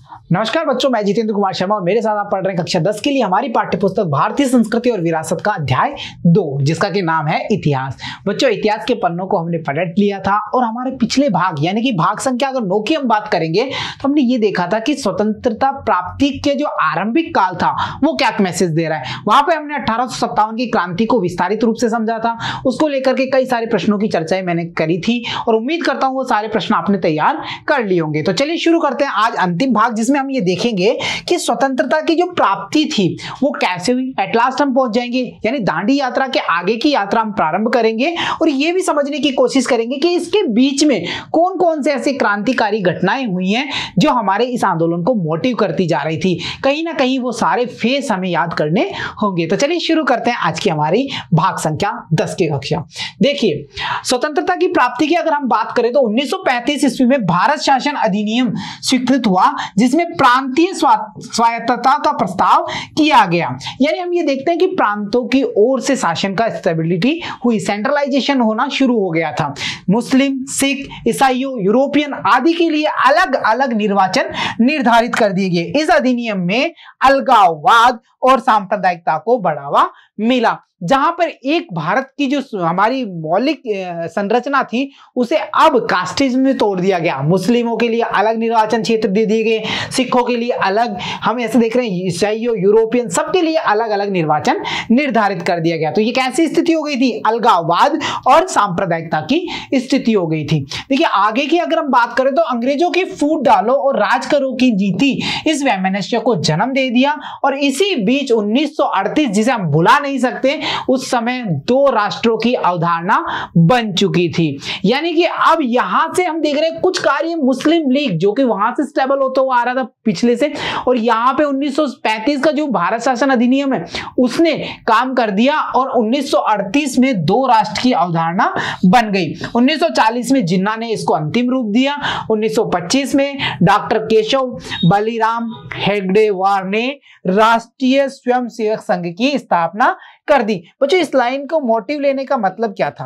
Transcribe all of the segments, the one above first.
नमस्कार बच्चों, मैं जितेंद्र कुमार शर्मा और मेरे साथ आप पढ़ रहे हैं कक्षा 10 के लिए हमारी पाठ्यपुस्तक भारतीय संस्कृति और विरासत का अध्याय 2, जिसका कि नाम है इतिहास। बच्चों, इतिहास के पन्नों को हमने पलट लिया था और हमारे पिछले भाग यानी कि भाग संख्या अगर 9 की हम बात करेंगे तो हमने ये देखा था कि स्वतंत्रता प्राप्ति के जो आरंभिक काल था वो क्या मैसेज दे रहा है। वहां पर हमने 1857 की क्रांति को विस्तारित रूप से समझा था। उसको लेकर के कई सारे प्रश्नों की चर्चाएं मैंने करी थी और उम्मीद करता हूं वो सारे प्रश्न आपने तैयार कर लिए होंगे। तो चलिए शुरू करते हैं आज अंतिम भाग, जिसमें हम ये देखेंगे कि स्वतंत्रता की जो प्राप्ति थी वो कैसे हुई। एट लास्ट हम पहुंच जाएंगे, यानी दांडी यात्रा के आगे की यात्रा हम प्रारंभ करेंगे और ये भी समझने की कोशिश करेंगे कि इसके बीच में कौन कौन से ऐसी क्रांतिकारी घटनाएं हुई हैं जो हमारे इस आंदोलन को मोटिव करती जा रही थी। कहीं ना कहीं वो सारे फेस हमें याद करने होंगे। तो चलिए शुरू करते हैं आज की हमारी भाग संख्या 10 की कक्षा। देखिए, स्वतंत्रता की प्राप्ति की अगर हम बात करें तो 1935 ईस्वी में भारत शासन अधिनियम स्वीकृत हुआ, जिसमें प्रांतीय स्वायत्तता का प्रस्ताव किया गया। यानी हम ये देखते हैं कि प्रांतों की ओर से शासन का स्टेबिलिटी हुई, सेंट्रलाइजेशन होना शुरू हो गया था। मुस्लिम, सिख, ईसाइयों, यूरोपियन आदि के लिए अलग अलग निर्वाचन निर्धारित कर दिए गए। इस अधिनियम में अलगाववाद और सांप्रदायिकता को बढ़ावा मिला। जहां पर एक भारत की जो हमारी मौलिक संरचना थी उसे अब कास्टिज्म में तोड़ दिया गया। मुस्लिमों के लिए अलग निर्वाचन क्षेत्र दे दिए गए, सिखों के लिए अलग, हम ऐसे देख रहे हैं ईसाइयों, यूरोपियन, सबके लिए अलग अलग निर्वाचन निर्धारित कर दिया गया। तो ये कैसी स्थिति हो गई थी? अलगाववाद और सांप्रदायिकता की स्थिति हो गई थी। देखिए आगे की अगर हम बात करें तो अंग्रेजों की फूट डालो और राज करो की नीति इस वैमनस्य को जन्म दे दिया और इसी बीच 1938, जिसे हम भुला नहीं सकते, उस समय दो राष्ट्रों की अवधारणा बन चुकी थी। यानी कि अब यहां से हम देख रहे हैं कुछ कार्य मुस्लिम लीग जो कि वहां से स्टेबल होता हुआ आ रहा था पिछले से, और यहां पे 1935 का जो भारत शासन अधिनियम है उसने काम कर दिया और 1938 में दो राष्ट्र की अवधारणा बन गई। 1940 में जिन्ना ने इसको अंतिम रूप दिया। 1925 में डॉक्टर केशव बलिराम हेगडेवार ने राष्ट्रीय स्वयंसेवक संघ की स्थापना कर दी। बच्चों, इस लाइन को मोटिव लेने का मतलब क्या था,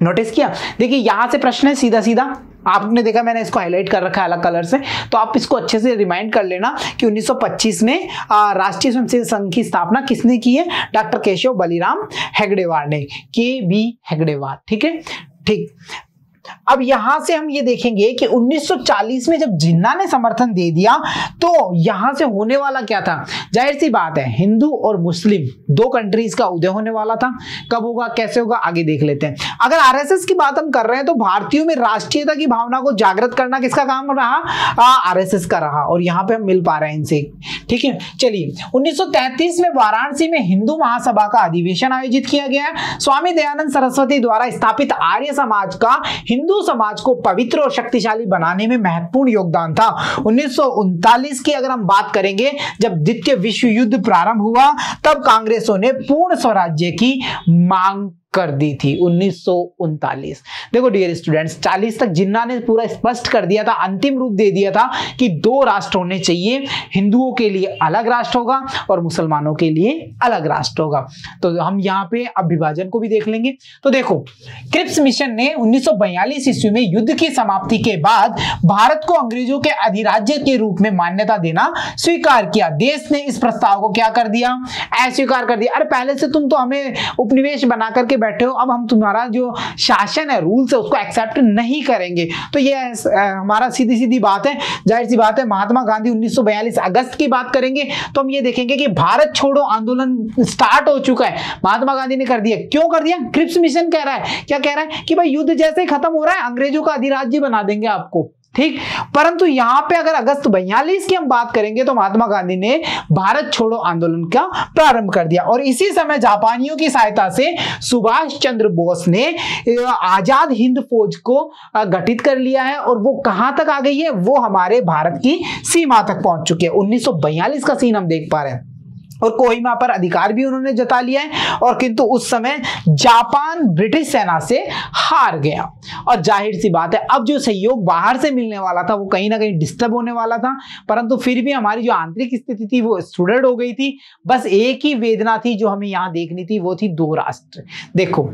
नोटिस किया? देखिए यहां से प्रश्न है सीधा सीधा, आपने देखा मैंने इसको हाईलाइट कर रखा है अलग कलर से, तो आप इसको अच्छे से रिमाइंड कर लेना कि 1925 में राष्ट्रीय स्वयंसेवक संघ की स्थापना किसने की है? डॉक्टर केशव बलिराम हेगडेवार ने, के.बी. हेगडेवार। ठीक है, ठीक। अब यहां से हम ये देखेंगे कि 1940 में जब जिन्ना ने समर्थन दे दिया तो यहां से होने वाला क्या था? जाहिर सी बात है, हिंदू और मुस्लिम दो कंट्रीज का उदय होने वाला था। कब होगा, कैसे होगा, आगे देख लेते हैं। अगर आरएसएस की बात हम कर रहे हैं तो भारतीयों में राष्ट्रीयता की भावना को जागृत करना किसका काम रहा? आरएसएस का रहा, और यहां पे हम मिल पा रहे हैं इनसे। ठीक है, चलिए 1933 में वाराणसी में हिंदू महासभा का अधिवेशन आयोजित किया गया। स्वामी दयानंद सरस्वती द्वारा स्थापित आर्य समाज का हिंदू समाज को पवित्र और शक्तिशाली बनाने में महत्वपूर्ण योगदान था। 1939 की अगर हम बात करेंगे, जब द्वितीय विश्व युद्ध प्रारंभ हुआ तब कांग्रेसों ने पूर्ण स्वराज्य की मांग कर दी थी। 1939। देखो डियर स्टूडेंट्स, 40 तक जिन्ना ने पूरा स्पष्ट कर दिया था, अंतिम रूप दे दिया था कि दो राष्ट्र होने चाहिए, हिंदुओं के लिए अलग राष्ट्र होगा और मुसलमानों के लिए अलग राष्ट्र होगा। तो हम यहाँ पे अब विभाजन को भी देख लेंगे। तो देखो, क्रिप्स मिशन ने 1942 ईस्वी में युद्ध की समाप्ति के बाद भारत को अंग्रेजों के अधिराज्य के रूप में मान्यता देना स्वीकार किया। देश ने इस प्रस्ताव को क्या कर दिया? अस्वीकार कर दिया। अरे पहले से तुम तो हमें उपनिवेश बना करके बैठे हो, अब हम तुम्हारा जो शासन है, रूल्स है, उसको एक्सेप्ट नहीं करेंगे। तो ये हमारा सीधी सीधी बात है, जाहिर सी बात है। महात्मा गांधी 1942 अगस्त की बात करेंगे तो हम ये देखेंगे कि भारत छोड़ो आंदोलन स्टार्ट हो चुका है, महात्मा गांधी ने कर दिया। क्यों कर दिया? क्रिप्स मिशन कह रहा है, क्या कह रहा है कि भाई युद्ध जैसे ही खत्म हो रहा है अंग्रेजों का अधिराज्य बना देंगे आपको। ठीक, परंतु यहां पे अगर अगस्त 42 की हम बात करेंगे तो महात्मा गांधी ने भारत छोड़ो आंदोलन का प्रारंभ कर दिया और इसी समय जापानियों की सहायता से सुभाष चंद्र बोस ने आजाद हिंद फौज को गठित कर लिया है और वो कहां तक आ गई है? वो हमारे भारत की सीमा तक पहुंच चुकी है। 1942 का सीन हम देख पा रहे हैं। और कोहिमा पर अधिकार भी उन्होंने जता लिया है। और किंतु उस समय जापान ब्रिटिश सेना से हार गया और जाहिर सी बात है अब जो सहयोग बाहर से मिलने वाला था वो कहीं ना कहीं डिस्टर्ब होने वाला था, परंतु फिर भी हमारी जो आंतरिक स्थिति थी वो सुदृढ़ हो गई थी। बस एक ही वेदना थी जो हमें यहां देखनी थी, वो थी दो राष्ट्र। देखो,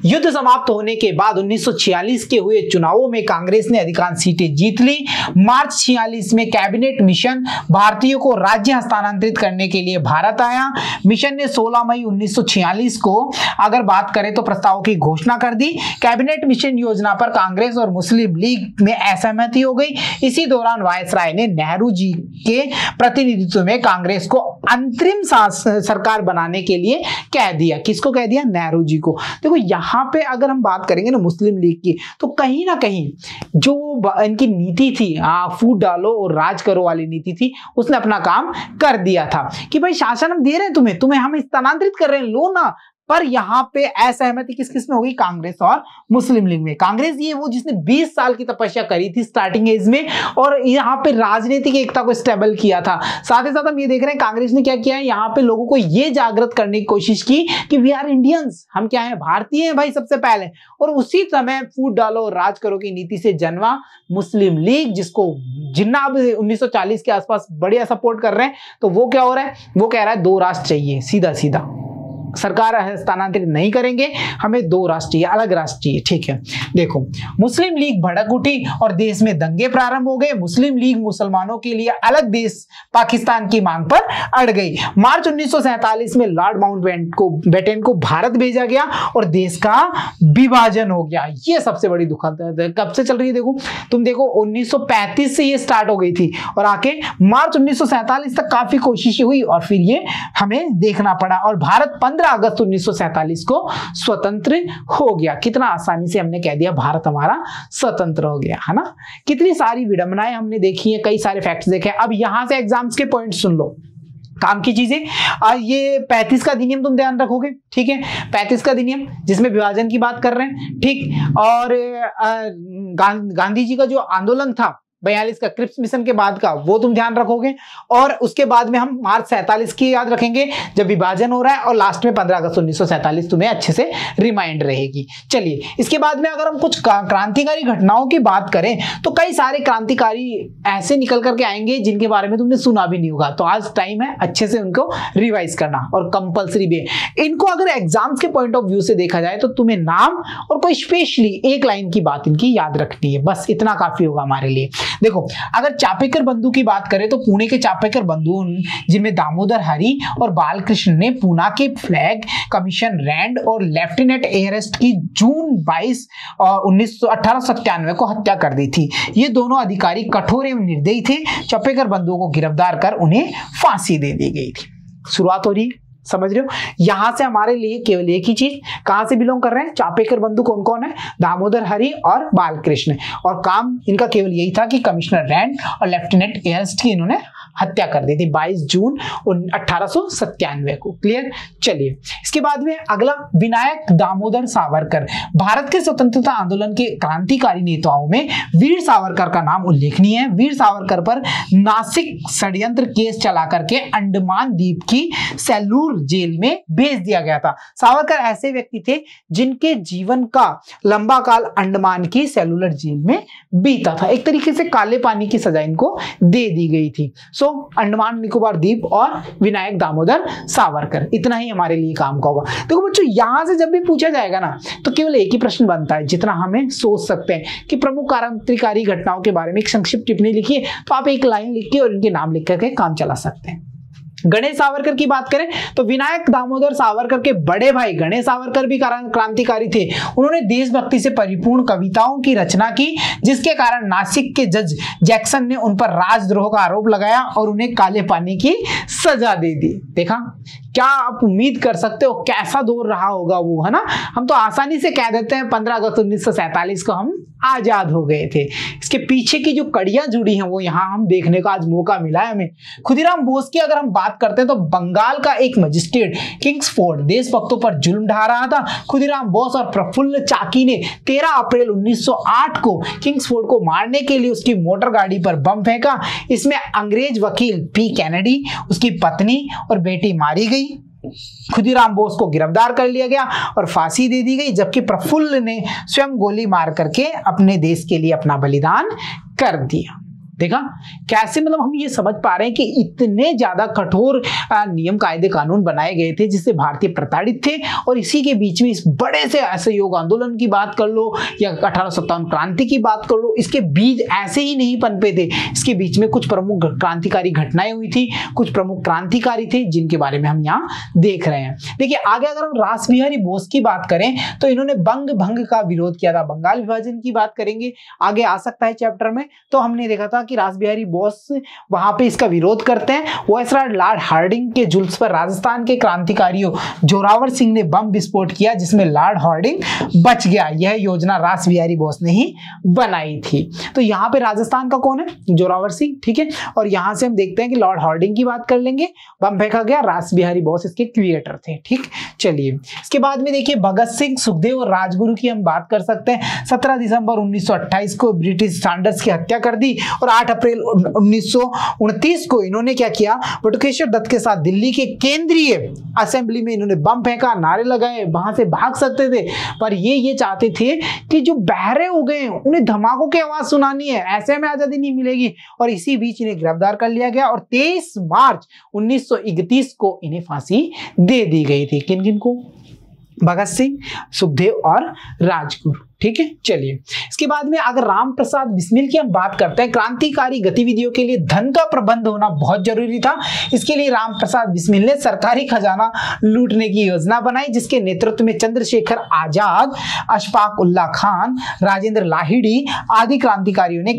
युद्ध समाप्त होने के बाद 1946 के हुए चुनावों में कांग्रेस ने अधिकांश सीटें जीत ली। मार्च 46 में कैबिनेट मिशन भारतीयों को राज्य हस्तांतरित करने के लिए भारत आया। मिशन ने 16 मई 1946 को अगर बात करें तो प्रस्ताव की घोषणा कर दी। कैबिनेट मिशन योजना पर कांग्रेस और मुस्लिम लीग में असहमति हो गई। इसी दौरान वायसराय ने नेहरू जी के प्रतिनिधित्व में कांग्रेस को अंतरिम सरकार बनाने के लिए कह दिया। किसको कह दिया? नेहरू जी को। देखो यहां पे अगर हम बात करेंगे ना मुस्लिम लीग की, तो कहीं ना कहीं जो इनकी नीति थी, फूट डालो और राज करो वाली नीति थी, उसने अपना काम कर दिया था कि भाई शासन हम दे रहे हैं तुम्हें हम स्थानांतरित कर रहे हैं, लो ना। पर यहां पे असहमति किस किस में होगी? कांग्रेस और मुस्लिम लीग में। कांग्रेस ये वो जिसने 20 साल की तपस्या करी थी स्टार्टिंग एज में और यहां पे राजनीतिक एकता को स्टेबल किया था। साथ ही साथ हम ये देख रहे हैं कांग्रेस ने क्या किया है, यहां पे लोगों को ये जागृत करने की कोशिश की कि वी आर इंडियंस, हम क्या है, भारतीय हैं भाई सबसे पहले। और उसी समय फूट डालो राज करो की नीति से जन्मा मुस्लिम लीग, जिसको जिन्ना अब 1940 के आसपास बढ़िया सपोर्ट कर रहे हैं। तो वो क्या हो रहा है, वो कह रहा है दो राष्ट्र चाहिए, सीधा सीधा सरकार स्थानांतरित नहीं करेंगे, हमें दो राष्ट्र चाहिए, अलग राष्ट्र चाहिए। ठीक है, देखो मुस्लिम लीग भड़क उठी और देश में दंगे प्रारंभ हो गए। मुस्लिम लीग मुसलमानों के लिए अलग देश पाकिस्तान की मांग पर अड़ गई। मार्च 1947 में लॉर्ड माउंटबेटन को भारत भेजा गया और देश का विभाजन हो गया। ये सबसे बड़ी दुखद कब से चल रही है, देखो तुम देखो 1935 से ये स्टार्ट हो गई थी और आके मार्च 1947 तक काफी कोशिशें हुई और फिर ये हमें देखना पड़ा और भारत 15 अगस्त 1947 को स्वतंत्र हो गया। कितना आसानी से हमने कह दिया भारत हमारा स्वतंत्र हो गया, है ना। कितनी सारी विडंबनाएं हमने देखी है, कई सारे फैक्ट्स देखे। अब यहां से एग्जाम्स के पॉइंट सुन लो, काम की चीजें। ये 35 का अधिनियम तुम ध्यान रखोगे, ठीक है, 35 का अधिनियम जिसमें विभाजन की बात कर रहे हैं, ठीक। और गांधी जी का जो आंदोलन था 42 का क्रिप्स मिशन के बाद का, वो तुम ध्यान रखोगे। और उसके बाद में हम मार्च 47 की याद रखेंगे जब विभाजन हो रहा है, और लास्ट में 15 अगस्त 1947 तुम्हें अच्छे से रिमाइंड रहेगी। चलिए, इसके बाद में अगर हम कुछ क्रांतिकारी घटनाओं की बात करें तो कई सारे क्रांतिकारी ऐसे निकल करके आएंगे जिनके बारे में तुमने सुना भी नहीं होगा। तो आज टाइम है अच्छे से उनको रिवाइज करना और कंपल्सरी भी है। इनको अगर एग्जाम्स के पॉइंट ऑफ व्यू से देखा जाए तो तुम्हें नाम और कोई स्पेशली एक लाइन की बात इनकी याद रखनी है, बस इतना काफी होगा हमारे लिए। देखो, अगर चापेकर बंधु की बात करें तो पुणे के चापेकर बंधु, जिनमें दामोदर हरी और बालकृष्ण ने पूना के फ्लैग कमीशन रैंड और लेफ्टिनेंट एयरेस्ट की जून 22 1897 को हत्या कर दी थी। ये दोनों अधिकारी कठोर एवं निर्दयी थे। चापेकर बंधुओं को गिरफ्तार कर उन्हें फांसी दे दी गई थी। शुरुआत हो रही है, समझ रहे हो। यहां से हमारे लिए केवल एक ही चीज, कहां से बिलोंग कर रहे हैं, चापेकर बंधु कौन कौन है, दामोदर हरी और बालकृष्ण, और काम इनका केवल यही था कि कमिश्नर रैंड और लेफ्टिनेंट एयरेस्ट की इन्होंने हत्या कर दी थी 22 जून 1897 को। क्लियर। चलिए, इसके बाद में अगला, विनायक दामोदर सावरकर। भारत के स्वतंत्रता आंदोलन के क्रांतिकारी नेताओं में वीर सावरकर का नाम उल्लेखनीय है। वीर सावरकर पर नासिक षड्यंत्र केस चला करके अंडमान द्वीप की सेलूर जेल में भेज दिया गया था। सावरकर ऐसे व्यक्ति थे जिनके जीवन का लंबा काल अंडमान की सेलुलर जेल में बीता था। एक तरीके से काले पानी की सजा इनको दे दी गई थी। अंडमान निकोबार द्वीप और विनायक दामोदर सावरकर, इतना ही हमारे लिए काम का होगा। देखो बच्चों, यहां से जब भी पूछा जाएगा ना तो केवल एक ही प्रश्न बनता है जितना हमें सोच सकते हैं कि प्रमुख क्रांतिकारी घटनाओं के बारे में एक संक्षिप्त टिप्पणी लिखिए, तो आप एक लाइन लिख के और इनके नाम लिख करके काम चला सकते हैं। गणेश सावरकर की बात करें तो विनायक दामोदर सावरकर के बड़े भाई गणेश सावरकर भी क्रांतिकारी थे। उन्होंने देशभक्ति से परिपूर्ण कविताओं की रचना की, जिसके कारण नासिक के जज जैक्सन ने उन पर राजद्रोह का आरोप लगाया और उन्हें काले पानी की सजा दे दी। देखा क्या आप उम्मीद कर सकते हो कैसा दौर रहा होगा वो, है ना। हम तो आसानी से कह देते हैं 15 अगस्त 1947 को हम आजाद हो गए थे। इसके पीछे की जो कड़ियां जुड़ी हैं वो यहाँ हम देखने का आज मौका मिला है हमें। खुदीराम बोस की अगर हम बात करते हैं तो बंगाल का एक मजिस्ट्रेट किंग्सफोर्ड देशभक्तों पर जुल्म ढा रहा था। खुदीराम बोस और प्रफुल्ल चाकी ने 13 अप्रैल 1908 को किंग्सफोर्ड को मारने के लिए उसकी मोटर गाड़ी पर बम फेंका। इसमें अंग्रेज वकील पी कैनेडी, उसकी पत्नी और बेटी मारी गई। खुदीराम बोस को गिरफ्तार कर लिया गया और फांसी दे दी गई, जबकि प्रफुल्ल ने स्वयं गोली मार करके अपने देश के लिए अपना बलिदान कर दिया। देखा कैसे, मतलब हम ये समझ पा रहे हैं कि इतने ज्यादा कठोर नियम कायदे कानून बनाए गए थे जिससे भारतीय प्रताड़ित थे। और इसी के बीच में इस बड़े से असहयोग आंदोलन की बात कर लो या 1857 क्रांति की बात कर लो, इसके बीज ऐसे ही नहीं पनपे थे। इसके बीच में कुछ प्रमुख क्रांतिकारी घटनाएं हुई थी, कुछ प्रमुख क्रांतिकारी थे जिनके बारे में हम यहाँ देख रहे हैं। देखिए आगे अगर हम रासबिहारी बोस की बात करें तो इन्होंने बंग भंग का विरोध किया था। बंगाल विभाजन की बात करेंगे आगे आ सकता है चैप्टर में, तो हमने देखा था कि रासबिहारी बोस वहां पे इसका विरोध करते हैं। वायसराय लॉर्ड हार्डिंग के जुल्स पर राजस्थान के क्रांतिकारियों जोरावर सिंह ने बम विस्फोट किया जिसमें लॉर्ड हार्डिंग बच गया। यह योजना रासबिहारी बोस ने ही बनाई थी। तो यहाँ पे राजस्थान का कौन है? जोरावर सिंह, ठीक है। और यहां से हम देखते हैं कि लॉर्ड हार्डिंग की बात कर लेंगे, बम फेंका गया, रासबिहारी बोस इसके क्रिएटर थे, ठीक। चलिए इसके बाद में देखिए भगत सिंह, सुखदेव और राजगुरु की हम बात कर सकते हैं। 17 दिसंबर 1928 को ब्रिटिश स्टैंडर्ड्स की हत्या कर दी और 8 अप्रैल 1929 को इन्होंने क्या किया, बटुकेश्वर दत्त के साथ दिल्ली के केंद्रीय असेंबली में इन्होंने बम फेंका, नारे लगाए, वहां से भाग सकते थे पर ये चाहते थे कि जो बहरे हो गए उन्हें धमाकों की आवाज सुनानी है, ऐसे में आजादी नहीं मिलेगी। और इसी बीच इन्हें गिरफ्तार कर लिया गया और 23 मार्च 1931 को इन्हें फांसी दे दी गई थी। किन किन को? भगत सिंह, सुखदेव और राजगुरु, ठीक है। चलिए इसके बाद में अगर राम प्रसाद बिस्मिल की हम बात करते हैं, क्रांतिकारी गतिविधियों के लिए धन का प्रबंध होना बहुत जरूरी था। इसके लिए राम प्रसाद बिस्मिल ने सरकारी खजाना लूटने की योजना बनाई जिसके नेतृत्व में चंद्रशेखर आजाद, अशफाक उल्ला खान, राजेंद्र लाहिड़ी आदि क्रांतिकारियों ने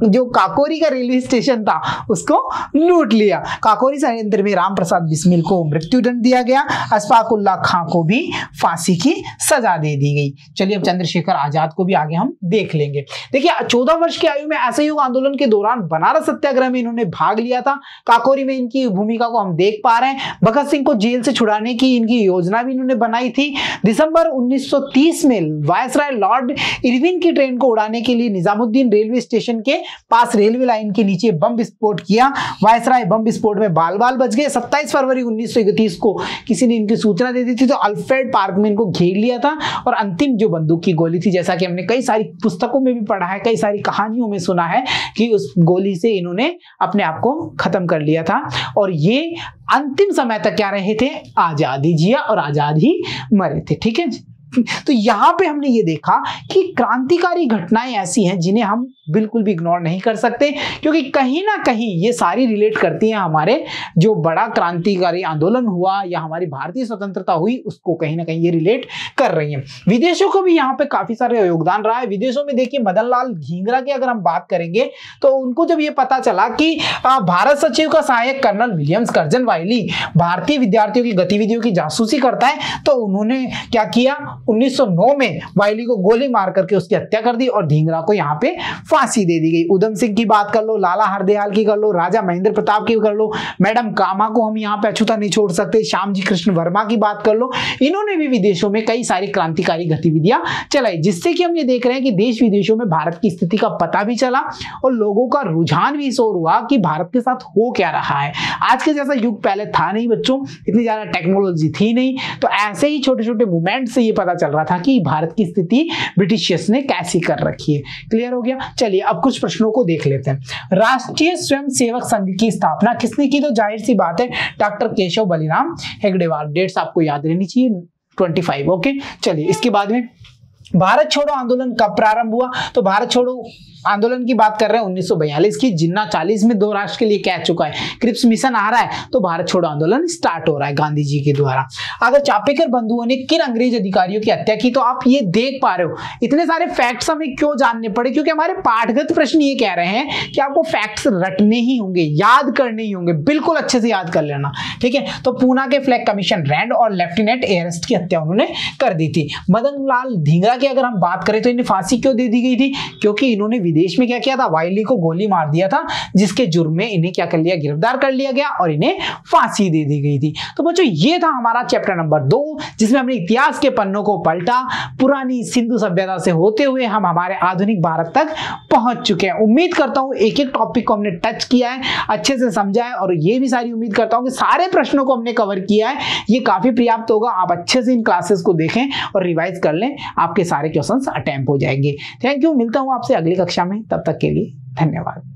जो काकोरी का रेलवे स्टेशन था उसको लूट लिया। काकोरी षड्यंत्र में राम प्रसाद बिस्मिल को मृत्युदंड दिया गया, अशफाक उल्ला खान को भी फांसी की सजा दे दी गई। चलिए अब चंद्रशेखर आजाद को भी आगे हम देख लेंगे। देखिए 14 वर्ष की आयु में असहयोग आंदोलन के दौरान बनारस सत्याग्रह में इन्होंने भाग लिया था। काकोरी में इनकी भूमिका को हम देख पा रहे हैं। भगत सिंह को जेल से छुड़ाने की इनकी योजना भी इन्होंने बनाई थी। दिसंबर 1930 में वायसराय लॉर्ड इरविन की ट्रेन को उड़ाने के लिए निजामुद्दीन रेलवे स्टेशन के पास रेलवे लाइन के नीचे बम विस्फोट किया। वायसराय बम विस्फोट में बाल बाल बच गए। 27 फरवरी 1931 को किसी ने इनकी सूचना दे दी थी तो अल्फ्रेड पार्क में इनको घेर लिया था और अंतिम जो बंदूक की गोली थी, जैसा कि हमने कई सारी पुस्तकों में भी पढ़ा है, कई सारी कहानियों में सुना है कि उस गोली से इन्होंने अपने आप को खत्म कर लिया था और ये अंतिम समय तक क्या रहे थे, आजादी जिया और आजाद ही मरे थे, ठीक है। तो यहां पे हमने ये देखा कि क्रांतिकारी घटनाएं ऐसी हैं जिन्हें हम बिल्कुल भी इग्नोर नहीं कर सकते क्योंकि कहीं ना कहीं ये सारी रिलेट करती हैं हमारे जो बड़ा क्रांतिकारी आंदोलन हुआ या हमारी भारतीय स्वतंत्रता हुई उसको कहीं ना कहीं ये रिलेट कर रही हैं। विदेशों को भी यहाँ पे काफी सारे योगदान रहा है। विदेशों में देखिए मदन लाल ढींगरा की अगर हम बात करेंगे तो उनको जब ये पता चला कि भारत सचिव का सहायक कर्नल विलियम्स कर्जन वाइली भारतीय विद्यार्थियों की गतिविधियों की जासूसी करता है तो उन्होंने क्या किया, 1909 में वाइली को गोली मार करके उसकी हत्या कर दी और ढींगरा को यहाँ पे फांसी दे दी गई। उधम सिंह की बात कर लो, लाला हरदयाल की कर लो, राजा महेंद्र प्रताप की कर लो, मैडम कामा को हम यहाँ पे अछूता नहीं छोड़ सकते, श्यामजी कृष्ण वर्मा की बात कर लो। इन्होंने भी विदेशों में कई सारी क्रांतिकारी गतिविधियां चलाई जिससे कि हम ये देख रहे हैं कि देश विदेशों में भारत की स्थिति का पता भी चला और लोगों का रुझान भी इस ओर हुआ कि भारत के साथ हो क्या रहा है। आज के जैसा युग पहले था नहीं बच्चों, इतनी ज्यादा टेक्नोलॉजी थी नहीं, तो ऐसे ही छोटे छोटे मूवमेंट से ये पता चल रहा था कि भारत की स्थिति ब्रिटिशियर्स ने कैसी कर रखी है। क्लियर हो गया। चलिए अब कुछ प्रश्नों को देख लेते हैं। राष्ट्रीय स्वयंसेवक संघ की स्थापना किसने की? तो जाहिर सी बात है डॉक्टर केशव बलिराम हेगडेवार। डेट्स आपको याद रहनी चाहिए 25। ओके चलिए इसके बाद में भारत छोड़ो आंदोलन कब प्रारंभ हुआ? तो भारत छोड़ो आंदोलन की बात कर रहे हैं 1942 की, जिन्ना 40 में 2 राष्ट्र के लिए कह चुका है, क्रिप्स मिशन आ रहा है, तो भारत छोड़ो आंदोलन स्टार्ट हो रहा है गांधी जी के द्वारा। अगर चापेकर बंधुओं ने किन अंग्रेज अधिकारियों की हत्या की, तो आप ये देख पा रहे हो इतने सारे फैक्ट्स हमें क्यों जानने पड़े, क्योंकि हमारे पाठगत प्रश्न ये कह रहे हैं कि आपको फैक्ट्स रटने ही होंगे, याद करने ही होंगे, बिल्कुल अच्छे से याद कर लेना, ठीक है। तो पूना के फ्लैग कमीशन रैंड और लेफ्टिनेंट एयरस्ट की हत्या उन्होंने कर दी थी। मदन लाल धिंगरा की अगर हम बात करें तो इन्हें फांसी क्यों दे दी गई थी, क्योंकि इन्होंने विदेश में क्या किया था, वायली को गोली मार दिया था, जिसके जुर्म में इन्हें क्या कर लिया, गिरफ्तार कर लिया गया और इन्हें फांसी दे दी गई थी। तो बच्चों ये था हमारा चैप्टर नंबर 2, जिसमें हमने इतिहास के पन्नों को पलटा, पुरानी सिंधु सभ्यता से होते हुए हम हमारे आधुनिक भारत तक पहुंच चुके हैं। उम्मीद करता हूं एक एक टॉपिक को हमने टच किया है, अच्छे से समझा है, और ये भी सारी उम्मीद करता हूं कि सारे प्रश्नों को हमने कवर किया है। ये काफी पर्याप्त होगा, आप अच्छे से इन क्लासेस को देखें और रिवाइज कर लें, आपके सारे क्वेश्चंस अटेम्प्ट हो जाएंगे। थैंक यू, मिलता हूं आपसे अगली कक्षा में, तब तक के लिए धन्यवाद।